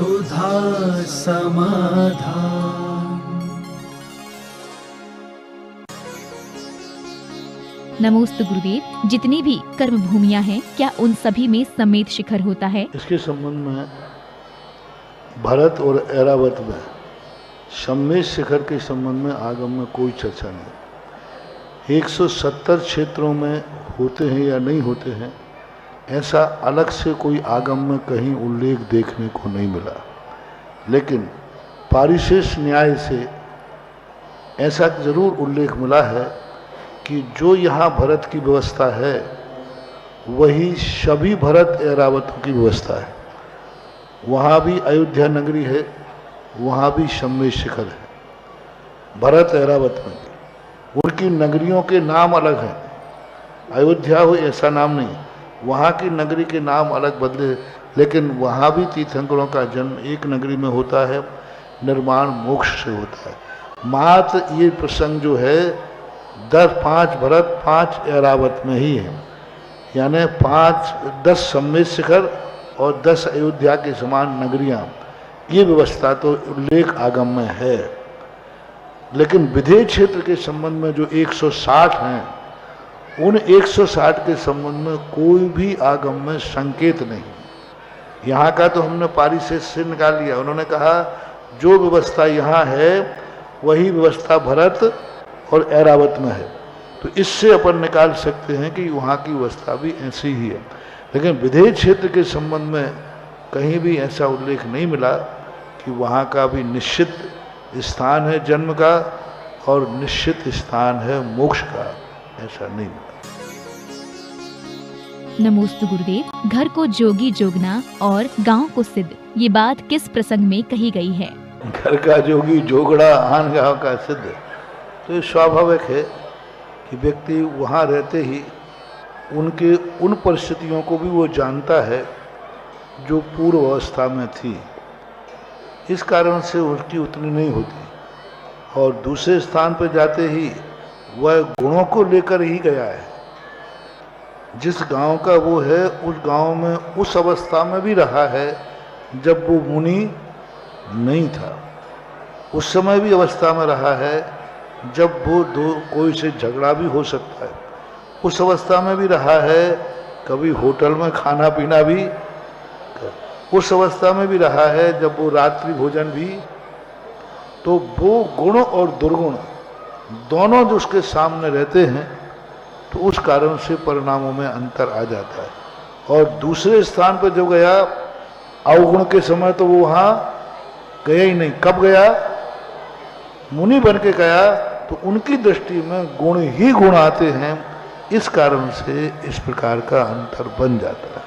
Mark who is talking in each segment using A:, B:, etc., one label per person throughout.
A: सुधा समाधान।
B: नमोस्तु गुरुदेव। जितनी भी कर्म भूमियाँ हैं, क्या उन सभी में समेत शिखर होता है?
C: इसके संबंध में भरत और ऐरावत में सम्मेत शिखर के संबंध में आगम में कोई चर्चा नहीं। 170 क्षेत्रों में होते हैं या नहीं होते हैं, ऐसा अलग से कोई आगम में कहीं उल्लेख देखने को नहीं मिला। लेकिन पारिशेष न्याय से ऐसा जरूर उल्लेख मिला है कि जो यहाँ भरत की व्यवस्था है वही सभी भरत ऐरावतों की व्यवस्था है। वहाँ भी अयोध्या नगरी है, वहाँ भी सम्मेत शिखर है। भरत ऐरावत में उनकी नगरियों के नाम अलग हैं। अयोध्या हो ऐसा नाम नहीं, वहाँ की नगरी के नाम अलग बदले, लेकिन वहाँ भी तीर्थंकरों का जन्म एक नगरी में होता है, निर्माण मोक्ष से होता है। मात्र ये प्रसंग जो है 5 भरत 5 ऐरावत में ही है, यानी 10 सम्मेत शिखर और 10 अयोध्या के समान नगरियाँ, ये व्यवस्था तो उल्लेख आगम में है। लेकिन विधेय क्षेत्र के संबंध में जो 160 हैं, उन 160 के संबंध में कोई भी आगम में संकेत नहीं। यहाँ का तो हमने पारिशेष से निकाल लिया। उन्होंने कहा जो व्यवस्था यहाँ है वही व्यवस्था भरत और ऐरावत में है, तो इससे अपन निकाल सकते हैं कि वहाँ की व्यवस्था भी ऐसी ही है। लेकिन विधेय क्षेत्र के संबंध में कहीं भी ऐसा उल्लेख नहीं मिला कि वहाँ का भी निश्चित स्थान है जन्म का और निश्चित स्थान है मोक्ष का, ऐसा नहीं मिला।
B: नमोस्तु गुरुदेव। घर को जोगी जोगना और गांव को सिद्ध, ये बात किस प्रसंग में कही गई है?
C: घर का जोगी जोगड़ा आन गाँव का सिद्ध, तो ये स्वाभाविक है कि व्यक्ति वहाँ रहते ही उनके उन परिस्थितियों को भी वो जानता है जो पूर्व अवस्था में थी, इस कारण से उसकी उतनी नहीं होती। और दूसरे स्थान पर जाते ही वह गुणों को लेकर ही गया है। जिस गांव का वो है उस गांव में उस अवस्था में भी रहा है जब वो मुनि नहीं था, उस समय भी अवस्था में रहा है जब वो कोई से झगड़ा भी हो सकता है, उस अवस्था में भी रहा है, कभी होटल में खाना पीना भी, उस अवस्था में भी रहा है जब वो रात्रि भोजन भी। तो वो गुण और दुर्गुण दोनों जो उसके सामने रहते हैं, तो उस कारण से परिणामों में अंतर आ जाता है। और दूसरे स्थान पर जो गया अवगुण के समय, तो वो वहाँ गया ही नहीं। कब गया? मुनि बन के गया, तो उनकी दृष्टि में गुण ही गुण आते हैं, इस कारण से इस प्रकार का अंतर बन जाता है।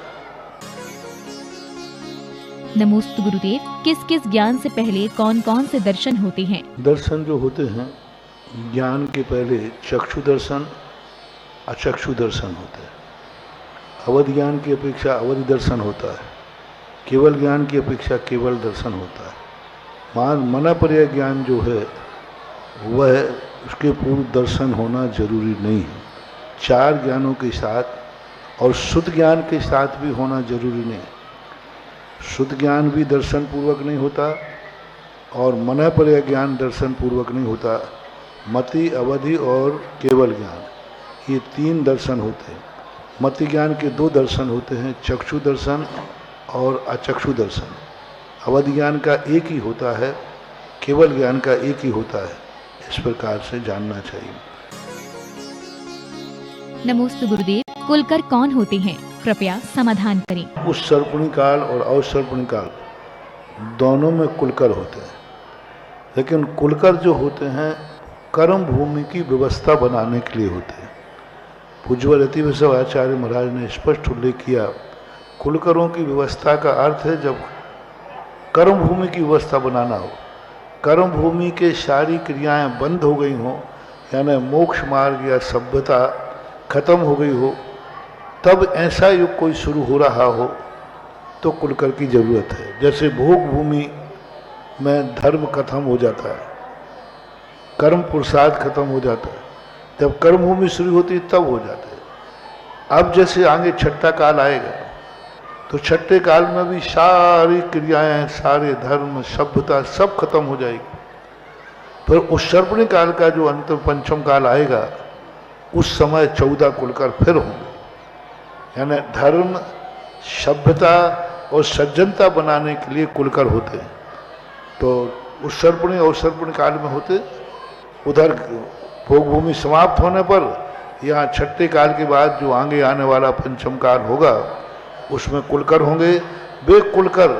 B: नमोस्तु गुरुदेव। किस किस ज्ञान से पहले कौन कौन से दर्शन होते हैं?
C: दर्शन जो होते हैं, ज्ञान के पहले चक्षु दर्शन, अचक्षु दर्शन होता है। अवध ज्ञान की अपेक्षा अवधि दर्शन होता है, केवल ज्ञान की अपेक्षा केवल दर्शन होता है। मनपर्य ज्ञान जो है वह उसके पूर्व दर्शन होना जरूरी नहीं है। 4 ज्ञानों के साथ और शुद्ध ज्ञान के साथ भी होना जरूरी नहीं। शुद्ध ज्ञान भी दर्शन पूर्वक नहीं होता और मनपर्य ज्ञान दर्शन पूर्वक नहीं होता। मति, अवधि और केवल ज्ञान, ये 3 दर्शन होते हैं। मति ज्ञान के 2 दर्शन होते हैं, चक्षु दर्शन और अचक्षु दर्शन। अवधि ज्ञान का एक ही होता है, केवल ज्ञान का एक ही होता है। इस प्रकार से जानना चाहिए।
B: नमोस्तु गुरुदेव। कुलकर कौन होते हैं? कृपया समाधान करें।
C: उस सर्पणी काल और अवसर्पणी काल दोनों में कुलकर होते हैं, लेकिन कुलकर जो होते हैं कर्म भूमि की व्यवस्था बनाने के लिए होते हैं। पूज्य यतिवैष्णव आचार्य महाराज ने स्पष्ट उल्लेख किया, कुलकरों की व्यवस्था का अर्थ है जब कर्म भूमि की व्यवस्था बनाना हो, कर्म भूमि के सारी क्रियाएं बंद हो गई हों, यानी मोक्ष मार्ग या सभ्यता खत्म हो गई हो, तब ऐसा युग कोई शुरू हो रहा हो तो कुलकर की जरूरत है। जैसे भोग भूमि में धर्म खत्म हो जाता है, कर्म पुरुषार्थ खत्म हो जाता है, जब कर्म भूमि शुरू होती है तब हो जाता है। अब जैसे आगे छठा काल आएगा तो छठे काल में भी सारी क्रियाएं, सारे धर्म, सभ्यता सब खत्म हो जाएगी। फिर उस सर्पणी काल का जो अंत पंचम काल आएगा, उस समय 14 कुलकर फिर होंगे। यानी धर्म, सभ्यता और सज्जनता बनाने के लिए कुलकर होते हैं। तो उस सर्पणी और सर्पणी काल में होते, उधर भोग भूमि समाप्त होने पर यहाँ छठे काल के बाद जो आगे आने वाला पंचम काल होगा, उसमें कुलकर होंगे। वे कुलकर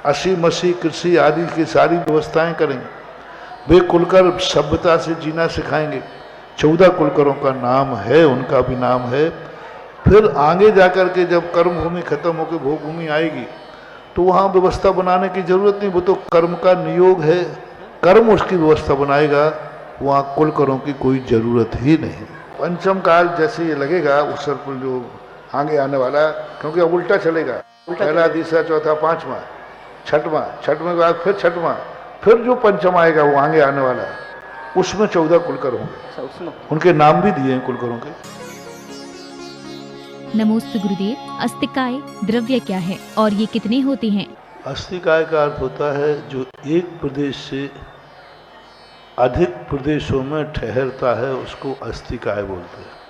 C: असी मसी कृषि आदि की सारी व्यवस्थाएं करेंगे। वे कुलकर सभ्यता से जीना सिखाएंगे। 14 कुलकरों का नाम है, उनका भी नाम है। फिर आगे जाकर के जब कर्म भूमि खत्म होकर भोग भूमि आएगी, तो वहाँ व्यवस्था बनाने की जरूरत नहीं, वो तो कर्म का नियोग है, कर्म उसकी व्यवस्था बनाएगा, वहाँ कुलकरों की कोई जरूरत ही नहीं। पंचम काल जैसे ये लगेगा, उस सर्प जो आगे आने वाला, क्योंकि अब उल्टा चलेगा, पहला, तीसरा, चौथा, पांचवा, छठवां, छठवें के बाद फिर छठवां, फिर जो पंचम आएगा वो आगे आने वाला, उसमें 14 कुलकर होंगे। उनके नाम भी दिए हैं कुलकरों के।
B: नमोस्तु गुरुदेव। अस्तिकाय द्रव्य क्या है और ये कितने होते हैं?
C: अस्तिकाय का अर्थ होता है जो एक प्रदेश से अधिक प्रदेशों में ठहरता है, उसको अस्तिकाय बोलते हैं।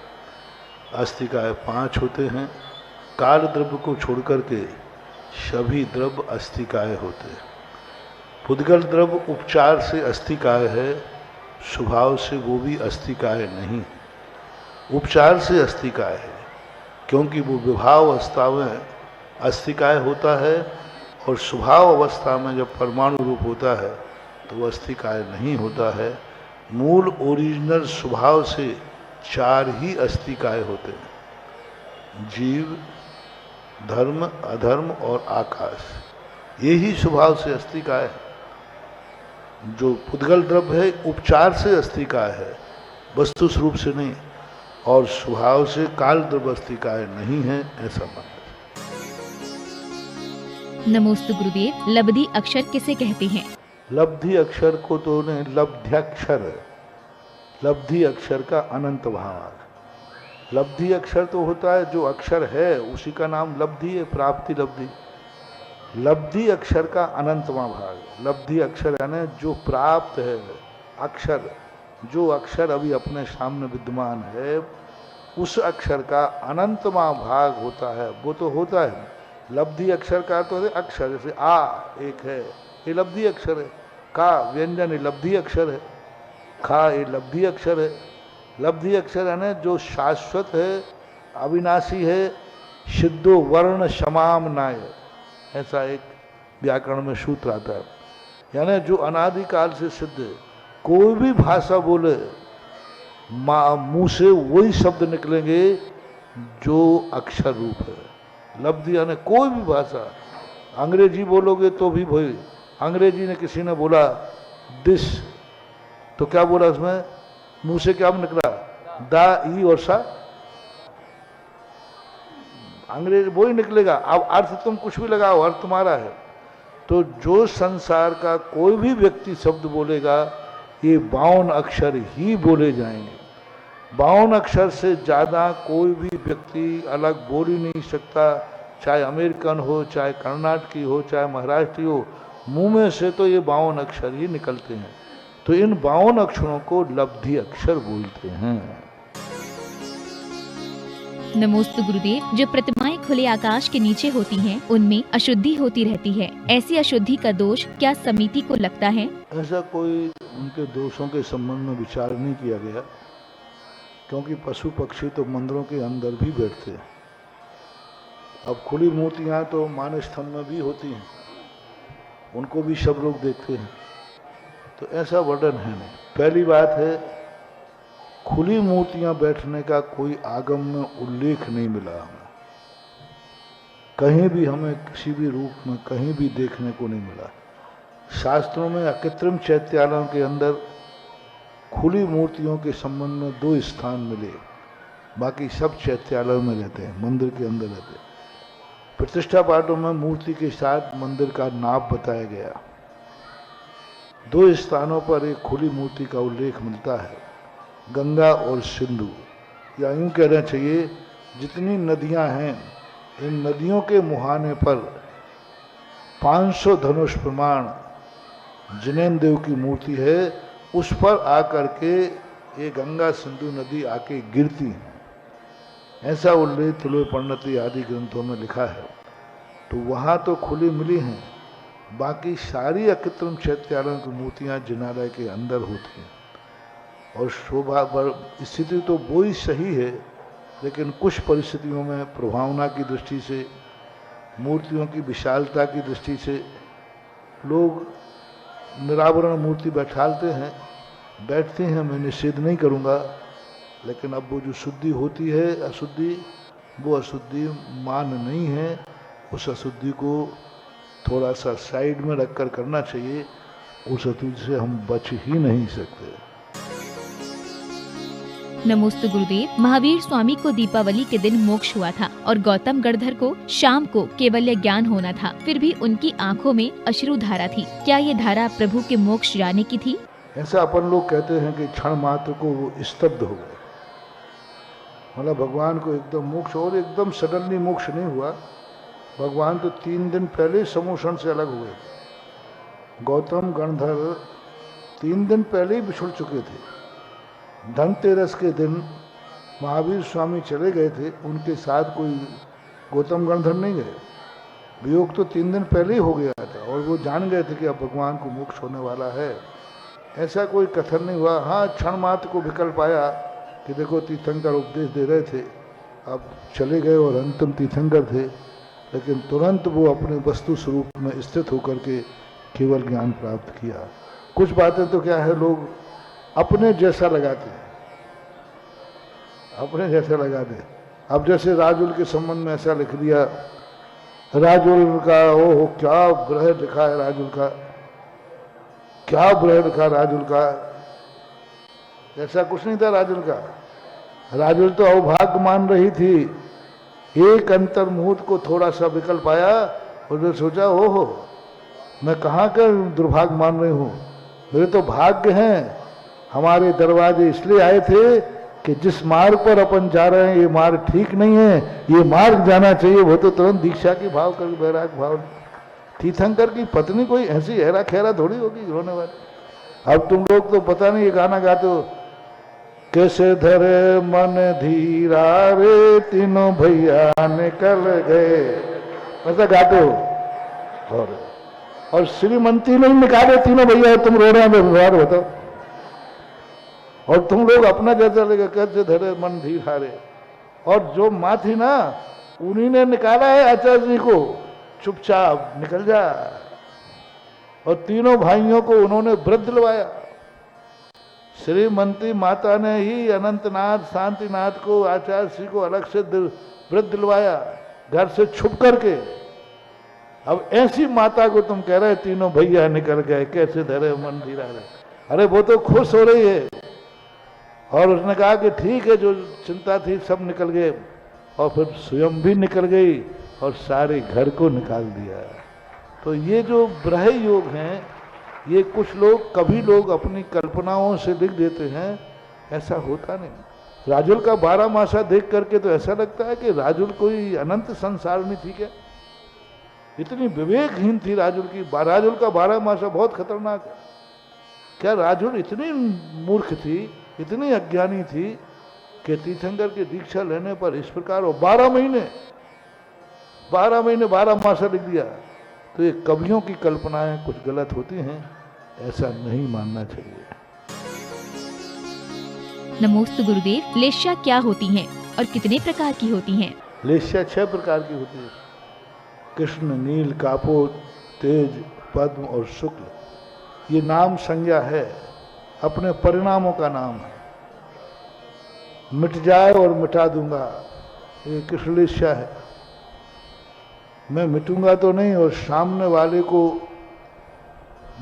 C: अस्तिकाय 5 होते हैं। काल द्रव्य को छोड़कर के सभी द्रव्य अस्तिकाय होते हैं। पुद्गल द्रव्य उपचार से अस्तिकाय है, स्वभाव से वो भी अस्तिकाय नहीं। उपचार से अस्तिकाय है क्योंकि वो विभाव अवस्था में अस्तिकाय होता है, और स्वभाव अवस्था में जब परमाणु रूप होता है तो वो अस्तिकाय नहीं होता है। मूल ओरिजिनल स्वभाव से 4 ही अस्तिकाय होते हैं, जीव, धर्म, अधर्म और आकाश। यही स्वभाव से अस्तिकाय है। जो पुद्गल द्रव्य है उपचार से अस्तिकाय है, वस्तु स्वरूप से नहीं, और स्वभाव से काल द्रव्य अस्तिकाय नहीं है, ऐसा मानना।
B: नमोस्तु गुरुदेव। लब्धि अक्षर किसे कहते हैं?
C: लब्धि अक्षर को तो ने लब्ध्याक्षर, लब्धि अक्षर का अनंत भाग। लब्धि अक्षर तो होता है जो अक्षर है उसी का नाम लब्धि है, प्राप्ति लब्धि। लब्धि अक्षर का अनंतवां भाग। लब्धि अक्षर यानी जो प्राप्त है अक्षर, जो अक्षर अभी अपने सामने विद्यमान है, उस अक्षर का अनंतवां भाग होता है, वो तो होता है। लब्धि अक्षर का तो है अक्षर, जैसे आ एक है, ये लब्धि अक्षर है। का व्यंजन, ये लब्धि अक्षर है। खा, ये लब्धि अक्षर है। लब्धि अक्षर यानी जो शाश्वत है, अविनाशी है, सिद्धो वर्ण समाम नाय, ऐसा एक व्याकरण में सूत्र आता है। यानी जो अनादिकाल से सिद्ध है, कोई भी भाषा बोले मुंह से वही शब्द निकलेंगे जो अक्षर रूप है। लब्धि यानी कोई भी भाषा, अंग्रेजी बोलोगे तो भी वही। अंग्रेजी ने किसी ने बोला दिस, तो क्या बोला उसमें, मुंह से क्या निकला, दा, ई और सा, अंग्रेजी वही निकलेगा। अब अर्थ तुम कुछ भी लगाओ, अर्थ तुम्हारा है। तो जो संसार का कोई भी व्यक्ति शब्द बोलेगा, ये 52 अक्षर ही बोले जाएंगे। 52 अक्षर से ज़्यादा कोई भी व्यक्ति अलग बोल ही नहीं सकता, चाहे अमेरिकन हो, चाहे कर्नाटकी हो, चाहे महाराष्ट्री हो, मुंह में से तो ये 52 अक्षर ही निकलते हैं। तो इन 52 अक्षरों को लब्धि अक्षर बोलते हैं।
B: नमोस्तु गुरुदेव। जो प्रतिमाएं खुले आकाश के नीचे होती हैं, उनमें अशुद्धि होती रहती है। ऐसी अशुद्धि का दोष क्या समिति को लगता है?
C: ऐसा कोई उनके दोषों के संबंध में विचार नहीं किया गया, क्योंकि पशु पक्षी तो मंदिरों के अंदर भी बैठते हैं। अब खुली मूर्तियां तो मानस्थान में भी होती हैं, उनको भी सब लोग देखते हैं, तो ऐसा वर्णन है नहीं। पहली बात है, खुली मूर्तियां बैठने का कोई आगम में उल्लेख नहीं मिला हमें, कहीं भी हमें किसी भी रूप में कहीं भी देखने को नहीं मिला। शास्त्रों में अकृत्रिम चैत्यालयों के अंदर खुली मूर्तियों के संबंध में 2 स्थान मिले, बाकी सब चैत्यालयों में रहते हैं, मंदिर के अंदर रहते हैं। प्रतिष्ठा पाठों में मूर्ति के साथ मंदिर का नाप बताया गया। 2 स्थानों पर एक खुली मूर्ति का उल्लेख मिलता है, गंगा और सिंधु, या यूँ कहना चाहिए जितनी नदियां हैं इन नदियों के मुहाने पर 500 धनुष प्रमाण जिनेन्द्र देव की मूर्ति है, उस पर आकर के ये गंगा सिंधु नदी आके गिरती है, ऐसा उल्लेख तुलु पंडित आदि ग्रंथों में लिखा है। तो वहाँ तो खुली मिली हैं, बाकी सारी अकृत्रिम चैत्यालयों की मूर्तियाँ जिनालय के अंदर होती हैं। और शोभा स्थिति तो वो ही सही है, लेकिन कुछ परिस्थितियों में प्रभावना की दृष्टि से, मूर्तियों की विशालता की दृष्टि से लोग निरावरण मूर्ति बैठालते हैं, बैठते हैं, मैं निषेध नहीं करूँगा। लेकिन अब वो जो शुद्धि होती है अशुद्धि, वो अशुद्धि मान नहीं है। उस अशुद्धि को थोड़ा सा साइड में रखकर करना चाहिए, उस अशुद्धि से हम बच ही नहीं सकते।
B: नमोस्तु गुरुदेव। महावीर स्वामी को दीपावली के दिन मोक्ष हुआ था और गौतम गणधर को शाम को केवल्य ज्ञान होना था, फिर भी उनकी आंखों में अश्रु धारा थी। क्या ये धारा प्रभु के मोक्ष जाने की थी?
C: ऐसा अपन लोग कहते हैं कि क्षण मात्र को वो स्तब्ध हो गए, मतलब भगवान को एकदम मोक्ष, और एकदम सडनली मोक्ष नहीं हुआ। भगवान तो 3 दिन पहले समोषण से अलग हुए। गौतम गणधर 3 दिन पहले ही बिछुड़ चुके थे। धनतेरस के दिन महावीर स्वामी चले गए थे, उनके साथ कोई गौतम गणधर नहीं गए। वियोग तो 3 दिन पहले ही हो गया था और वो जान गए थे कि अब भगवान को मोक्ष होने वाला है। ऐसा कोई कथन नहीं हुआ। हाँ, क्षण मात्र को विकल्प आया कि देखो तीर्थंकर उपदेश दे रहे थे, अब चले गए और अंतिम तीर्थंकर थे, लेकिन तुरंत वो अपने वस्तु स्वरूप में स्थित होकर के केवल ज्ञान प्राप्त किया। कुछ बातें तो क्या है, लोग अपने जैसा लगाते हैं, अपने जैसा लगाते हैं। अब जैसे राजुल के संबंध में ऐसा लिख दिया, राजुल का ओहो क्या ग्रह लिखा है, राजुल का क्या ग्रह लिखा राजुल का, ऐसा कुछ नहीं था राजुल का। राजुल तो अवभाग्य मान रही थी। एक अंतर मुहूर्त को थोड़ा सा विकल्प आया और उसने सोचा ओहो मैं कहाँ का दुर्भाग्य मान रही हूँ, मेरे तो भाग्य हैं। हमारे दरवाजे इसलिए आए थे कि जिस मार्ग पर अपन जा रहे हैं ये मार्ग ठीक नहीं है, ये मार्ग जाना चाहिए। वो तो तुरंत दीक्षा की भाव कर, वैराग भाव। तीर्थंकर की पत्नी कोई ऐसी हैरा खेरा थोड़ी होगी रोने वाली। अब तुम लोग तो पता नहीं ये गाना गाते हो, कैसे धरे मन धीरा रे तीनों भैया निकल गए, ऐसा गाते हो। और श्रीमंती नहीं निकाले तीनों भैया, तुम रो रहे हैं, व्यवहार बताओ। और तुम लोग अपना जैसा लगे, कैसे धरे मन धीरा रे। और जो माँ थी ना, उन्हीं ने निकाला है आचार्य जी को, चुपचाप निकल जा। और तीनों भाइयों को उन्होंने व्रत दिलवाया। श्रीमंती माता ने ही अनंतनाथ शांतिनाथ को, आचार्य श्री को अलग से व्रत दिलवाया, घर से छुप करके। अब ऐसी माता को तुम कह रहे तीनों भैया निकल गए, कैसे धरे मन धीरा रे। अरे वो तो खुश हो रही है, और उसने कहा कि ठीक है, जो चिंता थी सब निकल गए। और फिर स्वयं भी निकल गई और सारे घर को निकाल दिया। तो ये जो ब्रह योग हैं, ये कुछ लोग, कभी लोग अपनी कल्पनाओं से लिख देते हैं, ऐसा होता नहीं। राजुल का 12 मासा देख करके तो ऐसा लगता है कि राजुल कोई अनंत संसार में थी क्या? इतनी विवेकहीन थी राजुल की। राजुल का 12 मासा बहुत खतरनाक है। क्या राजुल इतनी मूर्ख थी, इतनी अज्ञानी थी कि तीर्थंकर की दीक्षा लेने पर इस प्रकार, और 12 महीने 12 मासा लिख दिया। तो ये कवियों की कल्पनाएं कुछ गलत होती हैं, ऐसा नहीं मानना चाहिए।
B: नमोस्तु गुरुदेव। लेस्या क्या होती हैं और कितने प्रकार की होती हैं?
C: लेस्या 6 प्रकार की होती है। कृष्ण, नील, कापोत, तेज, पद्म और शुक्ल। ये नाम संज्ञा है, अपने परिणामों का नाम है। मिट जाए और मिटा दूंगा, ये कृष्ण लेस्या है। मैं मिटूंगा तो नहीं और सामने वाले को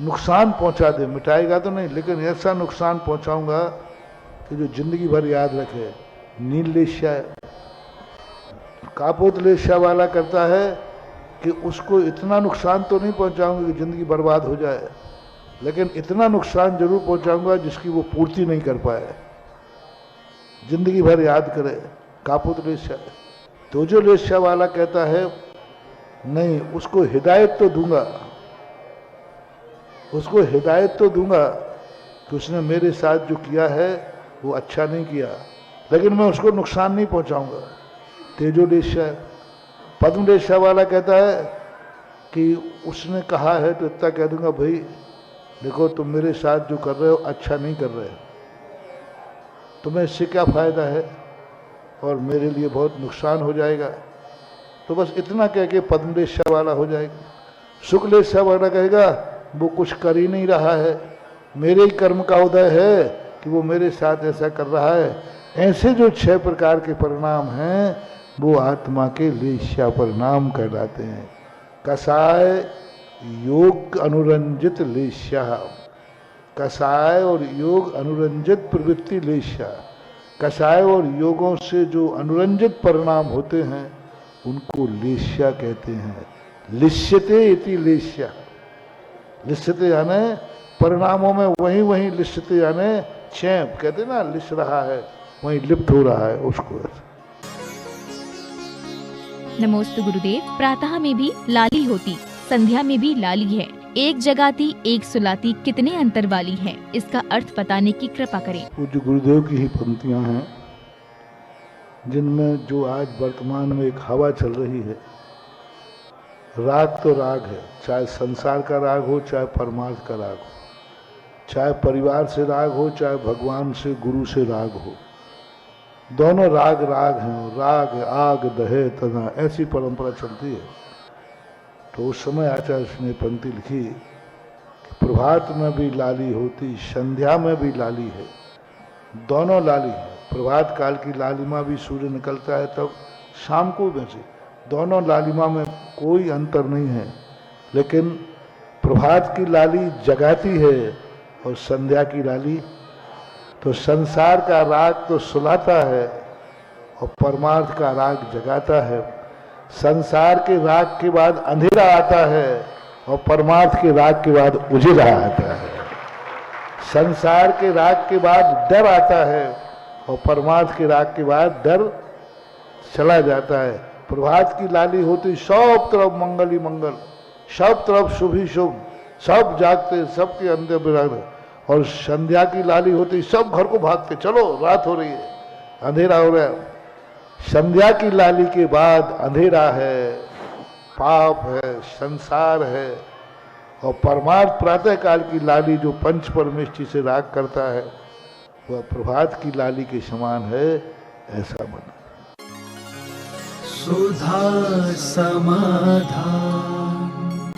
C: नुकसान पहुंचा दे, मिटाएगा तो नहीं, लेकिन ऐसा नुकसान पहुंचाऊंगा कि जो जिंदगी भर याद रखे। नील लेस्या है। कापोत लेस्या वाला करता है कि उसको इतना नुकसान तो नहीं पहुंचाऊंगा कि जिंदगी बर्बाद हो जाए, लेकिन इतना नुकसान जरूर पहुंचाऊंगा जिसकी वो पूर्ति नहीं कर पाए, जिंदगी भर याद करे। कापोत लेस्या। तो जो लेस्या वाला कहता है नहीं, उसको हिदायत तो दूंगा, उसको हिदायत तो दूंगा कि उसने मेरे साथ जो किया है वो अच्छा नहीं किया, लेकिन मैं उसको नुकसान नहीं पहुंचाऊंगा। तेजो लेस्या। पद्म लेस्या वाला कहता है कि उसने कहा है तो इतना कह दूंगा, भाई देखो तुम मेरे साथ जो कर रहे हो अच्छा नहीं कर रहे, तुम्हें इससे क्या फ़ायदा है और मेरे लिए बहुत नुकसान हो जाएगा। तो बस इतना कह के पद्म लेस्या वाला हो जाएगा। शुक्ल लेस्या वाला कहेगा वो कुछ कर ही नहीं रहा है, मेरे ही कर्म का उदय है कि वो मेरे साथ ऐसा कर रहा है। ऐसे जो 6 प्रकार के परिणाम हैं वो आत्मा के लेस्या परिणाम कहलाते हैं। कसाय योग अनुरंजित लेस्या, कसाय और योग अनुरंजित प्रवृत्ति लेस्या। कसाय और योगों से जो अनुरंजित परिणाम होते हैं उनको लेस्या कहते हैं। लिश्यते इति लेस्या। लिश्यते यानी परिणामों में वहीं वहीं, लिश्यते यानी चैप कहते ना, लिश रहा है वहीं लिप्त हो रहा है उसको।
B: नमोस्तु गुरुदेव। प्रातः में भी लाली होती, संध्या में भी लाली है, एक जगाती एक सुलाती, कितने अंतर वाली है, इसका अर्थ बताने की कृपा करें।
C: पूज्य गुरुदेव की ही पंक्तियां हैं जिनमें जो आज वर्तमान में एक हवा चल रही है। राग तो राग है, चाहे संसार का राग हो चाहे परमार्थ का राग हो, चाहे परिवार से राग हो चाहे भगवान से गुरु से राग हो, दोनों राग राग हैं। राग आग दहे तना, ऐसी परंपरा चलती है। तो उस समय आचार्य ने पंक्ति लिखी कि प्रभात में भी लाली होती, संध्या में भी लाली है, दोनों लाली है। प्रभात काल की लालिमा भी सूर्य निकलता है तब, शाम को वैसे, दोनों लालिमा में कोई अंतर नहीं है। लेकिन प्रभात की लाली जगाती है और संध्या की लाली तो संसार का राग तो सुलाता है और परमार्थ का राग जगाता है। संसार के राग के बाद अंधेरा आता है और परमार्थ के राग के बाद उजिला आता है। संसार के राग के बाद डर आता है और परमार्थ के राग के बाद डर चला जाता है। प्रभात की लाली होती सब तरफ मंगल ही मंगल, सब तरफ शुभ ही शुभ, सब जागते, सबके अंदर बिराग। और संध्या की लाली होती सब घर को भागते, चलो रात हो रही है, अंधेरा हो रहा है। संध्या की लाली के बाद अंधेरा है, पाप है, संसार है। और परमार्थ प्रातः काल की लाली जो पंच परमेष्टि से राग करता है वह प्रभात की लाली के समान है, ऐसा बना।
A: सुधा समाधान